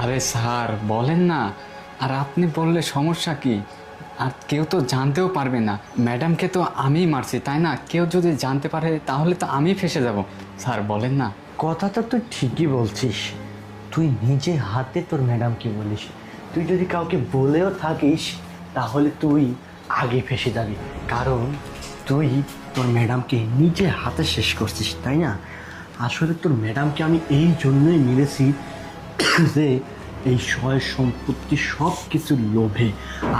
আরে স্যার বলেন না, আর আপনি বললে সমস্যা কি? আর কেউ তো জানতেও পারবে না, ম্যাডামকে তো আমিই মারছি তাই না? কেউ যদি জানতে পারে তাহলে তো আমি ফেঁসে যাব। স্যার বলেন না। কথাটা তুই ঠিকই বলছিস, তুই নিজে হাতে তোর ম্যাডামকে বলিস। তুই যদি কাউকে বলেও থাকিস তাহলে তুই আগে ফেসে যাবি, কারণ তুই তোর ম্যাডামকে নিজে হাতে শেষ করছিস, তাই না? আসলে তোর ম্যাডামকে আমি এই জন্যই মেরেছি যে এই সয় সম্পত্তি সব কিছুর লোভে।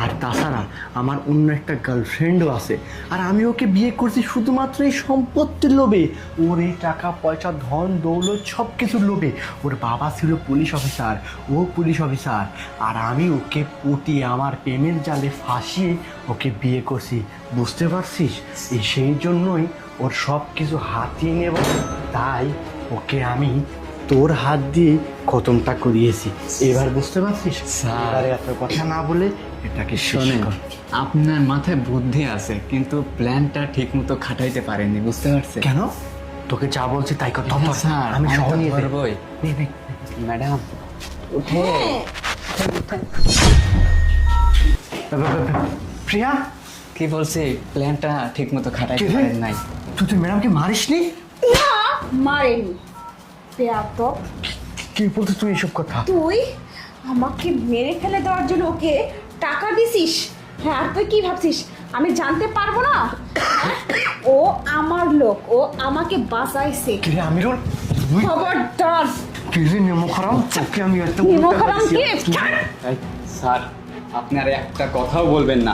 আর তাছাড়া আমার অন্য একটা গার্লফ্রেন্ডও আছে, আর আমি ওকে বিয়ে করছি শুধুমাত্র এই সম্পত্তির লোভে। ওর এই টাকা পয়সা ধন দৌলত সব কিছুর লোভে। ওর বাবা ছিল পুলিশ অফিসার, ও পুলিশ অফিসার, আর আমি ওকে পটিয়ে আমার প্রেমের জালে ফাঁসিয়ে ওকে বিয়ে করছি, বুঝতে পারছিস? এই সেই জন্যই ওর সব কিছু হাতিয়ে নেব, তাই ওকে আমি তোর হাত দিয়ে খতমটা করিয়েছি। এবার বুঝতে পারছিস? স্যার। এবারে এত কথা না বলে এটাকে শোনেন, শোনেন। আপনার মাথায় বুদ্ধি আছে কিন্তু প্ল্যানটা ঠিক মতো খাটাইতে পারেননি, বুঝতে পারছেন? কেন? তোকে যা বলছি তাই কর। হ্যাঁ, স্যার আমি সহ তো নিয়ে যাই। ধরবই। নে, নে। ম্যাডাম উঠে। প্রিয়া, কি বলছি, প্ল্যানটা ঠিক মতো খাটাইতে কে রে? পারেন নাই। তুই তোর ম্যাডামকে মারিসনি? না, মারেনি। বেয়াদব, কি বলছিস তুই এসব কথা? তুই আমাকে মেরে ফেলে দেওয়ার জন্য ওকে টাকা দিছিস? হ্যাঁ, আর তুই কি ভাবছিস আমি জানতে পারবো না? হ্যাঁ? ও আমার লোক, ও আমাকে বাঁচাইছে। কি রে আমিরুল, তুই খবরদার। কি রে নেমোখারাম, তোকে আমি এত নিমখরাম কি? এই, স্যার আপনি আর একটা কথাও বলবেন না।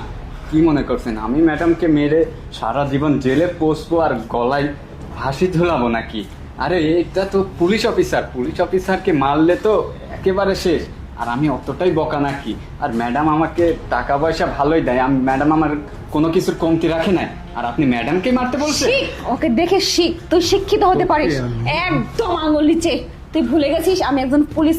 কি মনে করছেন আমি ম্যাডামকে মেরে সারা জীবন জেলে পোষবো আর গলায় ফাঁসি ঝুলাবো নাকি? আরে এটা তো পুলিশ অফিসার, পুলিশ অফিসারকে মারলে তো একেবারে শেষ। আর আমি অতটাই বকা নাকি? আর ম্যাডাম আমাকে টাকা পয়সা ভালোই দেয়, আমি ম্যাডাম আমার কোনো কিছুর কমতি রাখে না। আর আপনি ম্যাডামকে মারতে বলছেন? শিখ, ওকে দেখে শিখ, তুই শিক্ষিত হতে পারিস। একদম আঙুল নিচে। তুই ভুলে গেছিস আমি একজন পুলিশ